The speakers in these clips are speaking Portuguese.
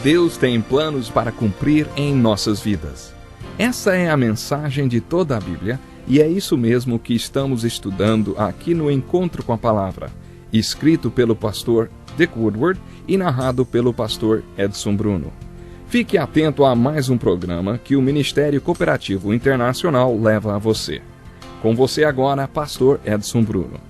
Deus tem planos para cumprir em nossas vidas. Essa é a mensagem de toda a Bíblia e é isso mesmo que estamos estudando aqui no Encontro com a Palavra, escrito pelo pastor Dick Woodward e narrado pelo pastor Edson Bruno. Fique atento a mais um programa que o Ministério Cooperativo Internacional leva a você. Com você agora, pastor Edson Bruno.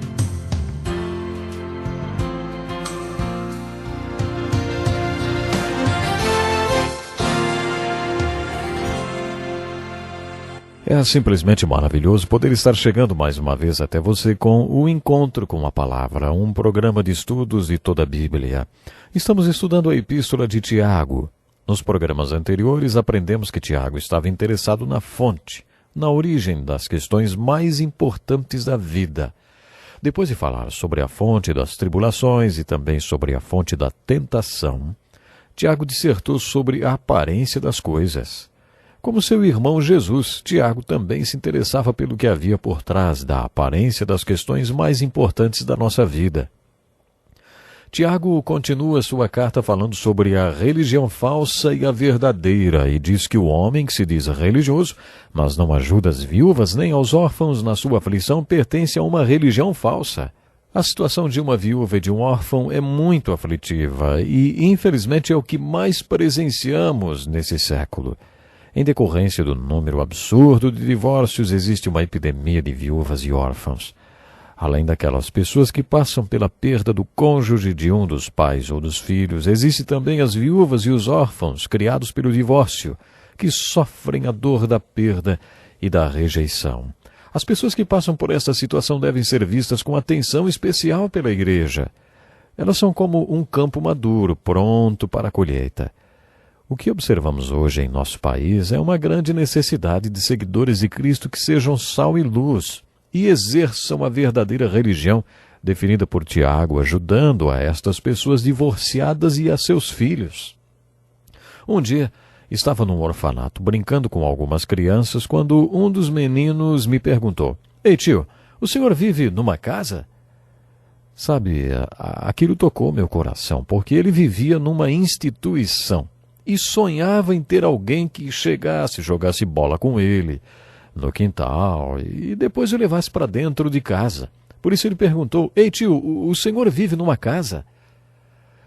É simplesmente maravilhoso poder estar chegando mais uma vez até você com o Encontro com a Palavra, um programa de estudos de toda a Bíblia. Estamos estudando a Epístola de Tiago. Nos programas anteriores aprendemos que Tiago estava interessado na fonte, na origem das questões mais importantes da vida. Depois de falar sobre a fonte das tribulações e também sobre a fonte da tentação, Tiago dissertou sobre a aparência das coisas. Como seu irmão Jesus, Tiago também se interessava pelo que havia por trás da aparência das questões mais importantes da nossa vida. Tiago continua sua carta falando sobre a religião falsa e a verdadeira e diz que o homem que se diz religioso, mas não ajuda as viúvas nem aos órfãos na sua aflição, pertence a uma religião falsa. A situação de uma viúva e de um órfão é muito aflitiva e, infelizmente, é o que mais presenciamos nesse século. Em decorrência do número absurdo de divórcios, existe uma epidemia de viúvas e órfãos. Além daquelas pessoas que passam pela perda do cônjuge de um dos pais ou dos filhos, existem também as viúvas e os órfãos criados pelo divórcio, que sofrem a dor da perda e da rejeição. As pessoas que passam por esta situação devem ser vistas com atenção especial pela igreja. Elas são como um campo maduro, pronto para a colheita. O que observamos hoje em nosso país é uma grande necessidade de seguidores de Cristo que sejam sal e luz e exerçam a verdadeira religião definida por Tiago, ajudando a estas pessoas divorciadas e a seus filhos. Um dia, estava num orfanato brincando com algumas crianças quando um dos meninos me perguntou: "Ei tio, o senhor vive numa casa?" Sabe, aquilo tocou meu coração, porque ele vivia numa instituição e sonhava em ter alguém que chegasse, jogasse bola com ele no quintal e depois o levasse para dentro de casa. Por isso ele perguntou: "Ei tio, o senhor vive numa casa?"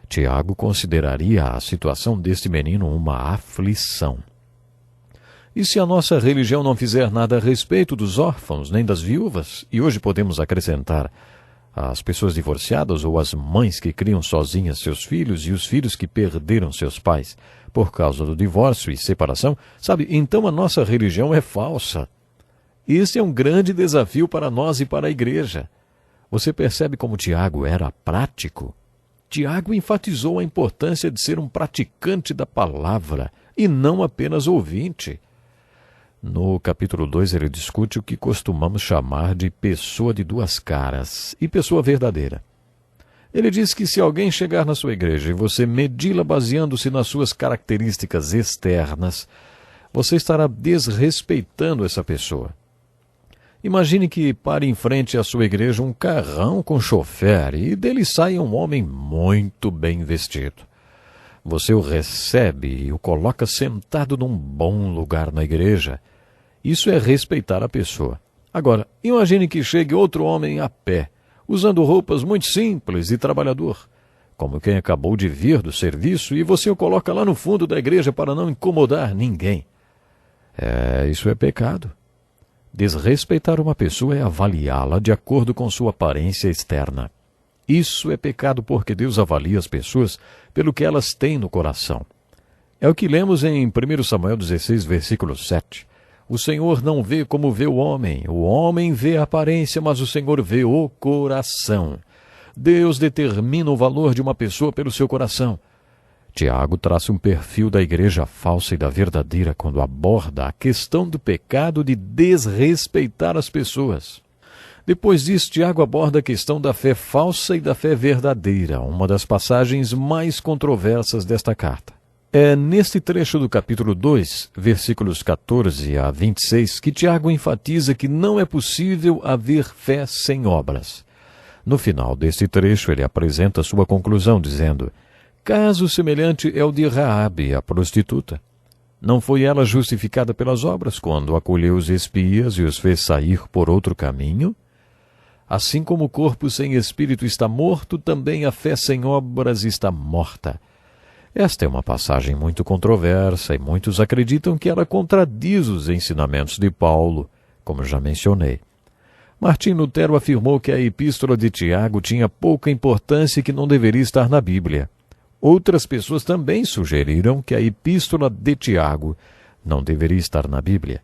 Tiago consideraria a situação deste menino uma aflição. E se a nossa religião não fizer nada a respeito dos órfãos nem das viúvas, e hoje podemos acrescentar as pessoas divorciadas ou as mães que criam sozinhas seus filhos e os filhos que perderam seus pais por causa do divórcio e separação, sabe, então a nossa religião é falsa. Este é um grande desafio para nós e para a igreja. Você percebe como Tiago era prático? Tiago enfatizou a importância de ser um praticante da palavra e não apenas ouvinte. No capítulo 2 ele discute o que costumamos chamar de pessoa de duas caras e pessoa verdadeira. Ele diz que se alguém chegar na sua igreja e você medi-la baseando-se nas suas características externas, você estará desrespeitando essa pessoa. Imagine que pare em frente à sua igreja um carrão com chofer e dele saia um homem muito bem vestido. Você o recebe e o coloca sentado num bom lugar na igreja. Isso é respeitar a pessoa. Agora, imagine que chegue outro homem a pé, usando roupas muito simples e trabalhador, como quem acabou de vir do serviço, e você o coloca lá no fundo da igreja para não incomodar ninguém. Isso é pecado. Desrespeitar uma pessoa é avaliá-la de acordo com sua aparência externa. Isso é pecado porque Deus avalia as pessoas pelo que elas têm no coração. É o que lemos em 1 Samuel 16, versículo 7. O Senhor não vê como vê o homem vê a aparência, mas o Senhor vê o coração. Deus determina o valor de uma pessoa pelo seu coração. Tiago traça um perfil da igreja falsa e da verdadeira quando aborda a questão do pecado de desrespeitar as pessoas. Depois disso, Tiago aborda a questão da fé falsa e da fé verdadeira, uma das passagens mais controversas desta carta. É neste trecho do capítulo 2, versículos 14 a 26, que Tiago enfatiza que não é possível haver fé sem obras. No final deste trecho, ele apresenta sua conclusão, dizendo: Caso semelhante é o de Raabe, a prostituta. Não foi ela justificada pelas obras quando acolheu os espias e os fez sair por outro caminho? Assim como o corpo sem espírito está morto, também a fé sem obras está morta. Esta é uma passagem muito controversa e muitos acreditam que ela contradiz os ensinamentos de Paulo, como já mencionei. Martim Lutero afirmou que a epístola de Tiago tinha pouca importância e que não deveria estar na Bíblia. Outras pessoas também sugeriram que a epístola de Tiago não deveria estar na Bíblia.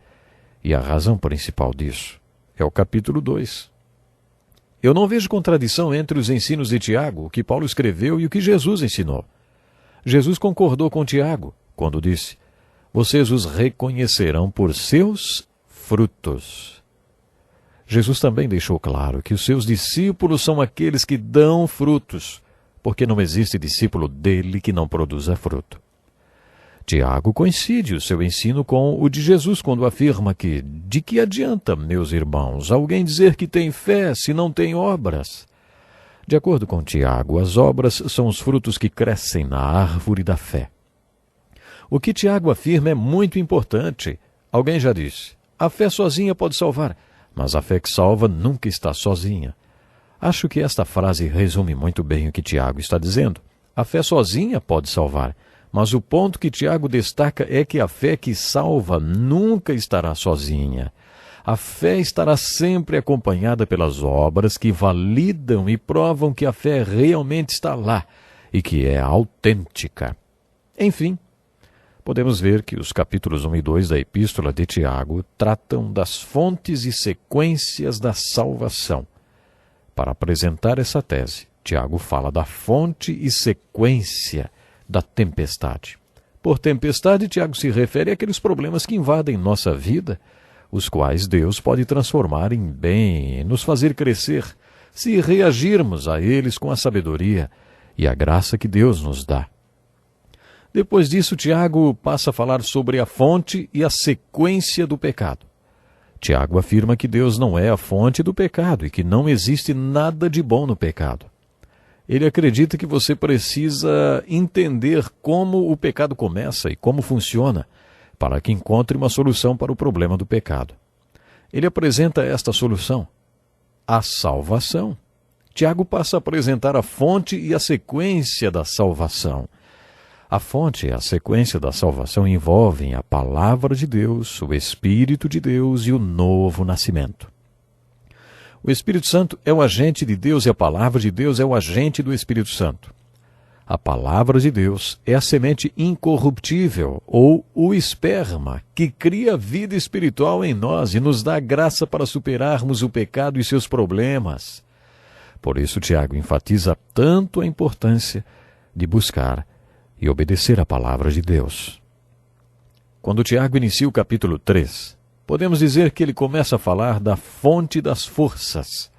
E a razão principal disso é o capítulo 2. Eu não vejo contradição entre os ensinos de Tiago, o que Paulo escreveu e o que Jesus ensinou. Jesus concordou com Tiago quando disse: "Vocês os reconhecerão por seus frutos." Jesus também deixou claro que os seus discípulos são aqueles que dão frutos, porque não existe discípulo dele que não produza fruto. Tiago coincide o seu ensino com o de Jesus quando afirma que: "De que adianta, meus irmãos, alguém dizer que tem fé se não tem obras?" De acordo com Tiago, as obras são os frutos que crescem na árvore da fé. O que Tiago afirma é muito importante. Alguém já disse: "A fé sozinha pode salvar", mas a fé que salva nunca está sozinha. Acho que esta frase resume muito bem o que Tiago está dizendo. A fé sozinha pode salvar, mas o ponto que Tiago destaca é que a fé que salva nunca estará sozinha. A fé estará sempre acompanhada pelas obras que validam e provam que a fé realmente está lá e que é autêntica. Enfim, podemos ver que os capítulos 1 e 2 da Epístola de Tiago tratam das fontes e sequências da salvação. Para apresentar essa tese, Tiago fala da fonte e sequência da tempestade. Por tempestade, Tiago se refere àqueles problemas que invadem nossa vida, os quais Deus pode transformar em bem e nos fazer crescer, se reagirmos a eles com a sabedoria e a graça que Deus nos dá. Depois disso, Tiago passa a falar sobre a fonte e a sequência do pecado. Tiago afirma que Deus não é a fonte do pecado e que não existe nada de bom no pecado. Ele acredita que você precisa entender como o pecado começa e como funciona, para que encontre uma solução para o problema do pecado. Ele apresenta esta solução: a salvação. Tiago passa a apresentar a fonte e a sequência da salvação. A fonte e a sequência da salvação envolvem a palavra de Deus, o Espírito de Deus e o novo nascimento. O Espírito Santo é o agente de Deus e a palavra de Deus é o agente do Espírito Santo. A palavra de Deus é a semente incorruptível, ou o esperma, que cria vida espiritual em nós e nos dá graça para superarmos o pecado e seus problemas. Por isso, Tiago enfatiza tanto a importância de buscar e obedecer a palavra de Deus. Quando Tiago inicia o capítulo 3, podemos dizer que ele começa a falar da fonte das forças,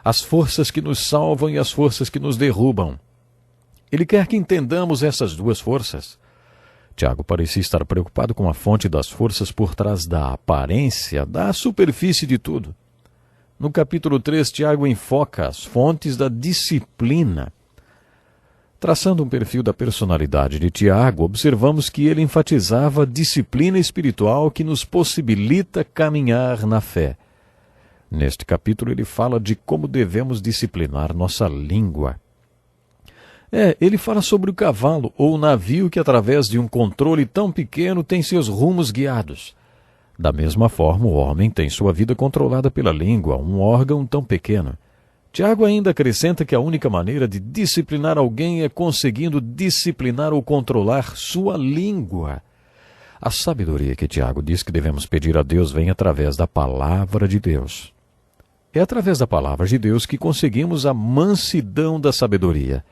as forças que nos salvam e as forças que nos derrubam. Ele quer que entendamos essas duas forças. Tiago parecia estar preocupado com a fonte das forças por trás da aparência, da superfície de tudo. No capítulo 3, Tiago enfoca as fontes da disciplina. Traçando um perfil da personalidade de Tiago, observamos que ele enfatizava a disciplina espiritual que nos possibilita caminhar na fé. Neste capítulo ele fala de como devemos disciplinar nossa língua. Ele fala sobre o cavalo ou o navio que através de um controle tão pequeno tem seus rumos guiados. Da mesma forma, o homem tem sua vida controlada pela língua, um órgão tão pequeno. Tiago ainda acrescenta que a única maneira de disciplinar alguém é conseguindo disciplinar ou controlar sua língua. A sabedoria que Tiago diz que devemos pedir a Deus vem através da palavra de Deus. É através da palavra de Deus que conseguimos a mansidão da sabedoria.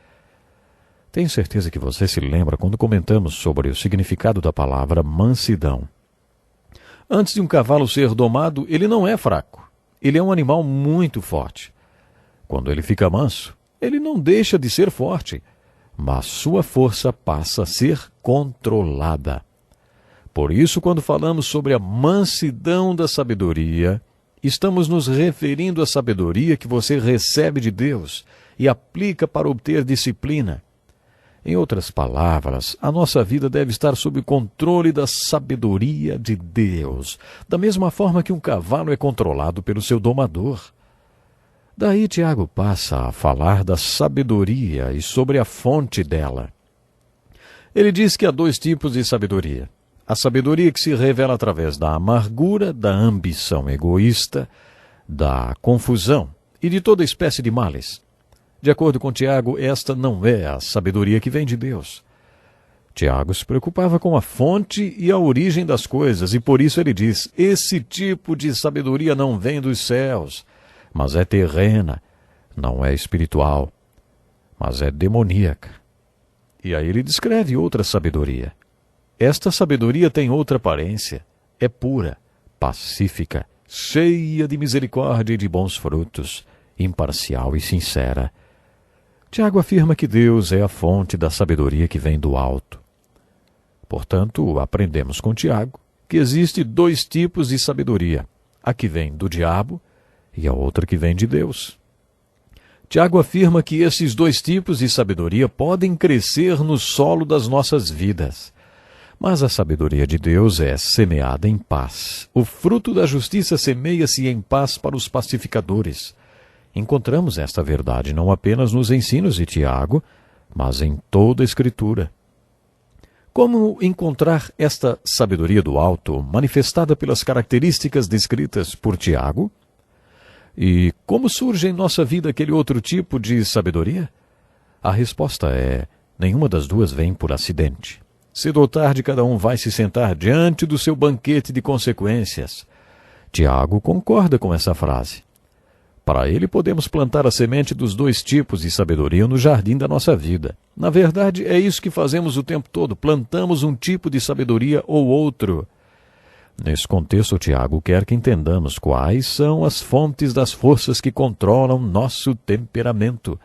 Tenho certeza que você se lembra quando comentamos sobre o significado da palavra mansidão. Antes de um cavalo ser domado, ele não é fraco. Ele é um animal muito forte. Quando ele fica manso, ele não deixa de ser forte, mas sua força passa a ser controlada. Por isso, quando falamos sobre a mansidão da sabedoria, estamos nos referindo à sabedoria que você recebe de Deus e aplica para obter disciplina. Em outras palavras, a nossa vida deve estar sob o controle da sabedoria de Deus, da mesma forma que um cavalo é controlado pelo seu domador. Daí Tiago passa a falar da sabedoria e sobre a fonte dela. Ele diz que há dois tipos de sabedoria. A sabedoria que se revela através da amargura, da ambição egoísta, da confusão e de toda espécie de males. De acordo com Tiago, esta não é a sabedoria que vem de Deus. Tiago se preocupava com a fonte e a origem das coisas, e por isso ele diz: esse tipo de sabedoria não vem dos céus, mas é terrena, não é espiritual, mas é demoníaca. E aí ele descreve outra sabedoria. Esta sabedoria tem outra aparência, é pura, pacífica, cheia de misericórdia e de bons frutos, imparcial e sincera. Tiago afirma que Deus é a fonte da sabedoria que vem do alto. Portanto, aprendemos com Tiago que existe dois tipos de sabedoria, a que vem do diabo e a outra que vem de Deus. Tiago afirma que esses dois tipos de sabedoria podem crescer no solo das nossas vidas. Mas a sabedoria de Deus é semeada em paz. O fruto da justiça semeia-se em paz para os pacificadores. Encontramos esta verdade não apenas nos ensinos de Tiago, mas em toda a Escritura. Como encontrar esta sabedoria do alto, manifestada pelas características descritas por Tiago? E como surge em nossa vida aquele outro tipo de sabedoria? A resposta é: nenhuma das duas vem por acidente. Cedo ou tarde, cada um vai se sentar diante do seu banquete de consequências. Tiago concorda com essa frase. Para ele, podemos plantar a semente dos dois tipos de sabedoria no jardim da nossa vida. Na verdade, é isso que fazemos o tempo todo: plantamos um tipo de sabedoria ou outro. Nesse contexto, Tiago quer que entendamos quais são as fontes das forças que controlam nosso temperamento.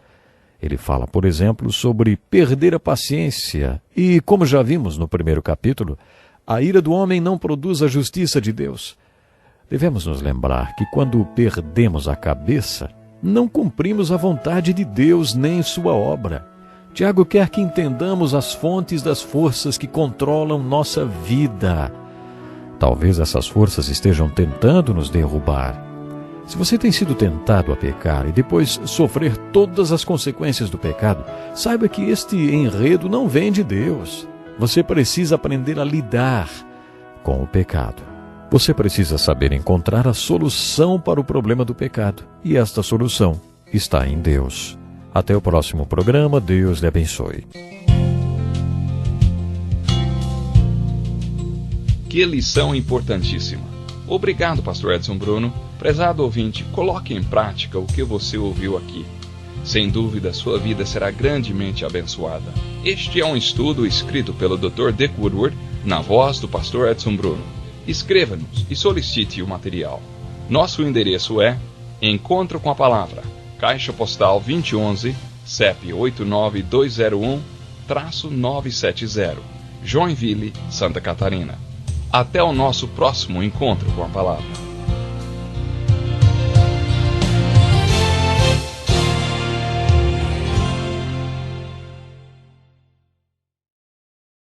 Ele fala, por exemplo, sobre perder a paciência e, como já vimos no primeiro capítulo, a ira do homem não produz a justiça de Deus. Devemos nos lembrar que quando perdemos a cabeça, não cumprimos a vontade de Deus nem sua obra. Tiago quer que entendamos as fontes das forças que controlam nossa vida. Talvez essas forças estejam tentando nos derrubar. Se você tem sido tentado a pecar e depois sofrer todas as consequências do pecado, saiba que este enredo não vem de Deus. Você precisa aprender a lidar com o pecado. Você precisa saber encontrar a solução para o problema do pecado. E esta solução está em Deus. Até o próximo programa. Deus lhe abençoe. Que lição importantíssima. Obrigado, pastor Edson Bruno. Prezado ouvinte, coloque em prática o que você ouviu aqui. Sem dúvida, sua vida será grandemente abençoada. Este é um estudo escrito pelo Dr. Dick Woodward, na voz do pastor Edson Bruno. Escreva-nos e solicite o material. Nosso endereço é Encontro com a Palavra, Caixa Postal 2011, CEP 89201-970, Joinville, Santa Catarina. Até o nosso próximo Encontro com a Palavra.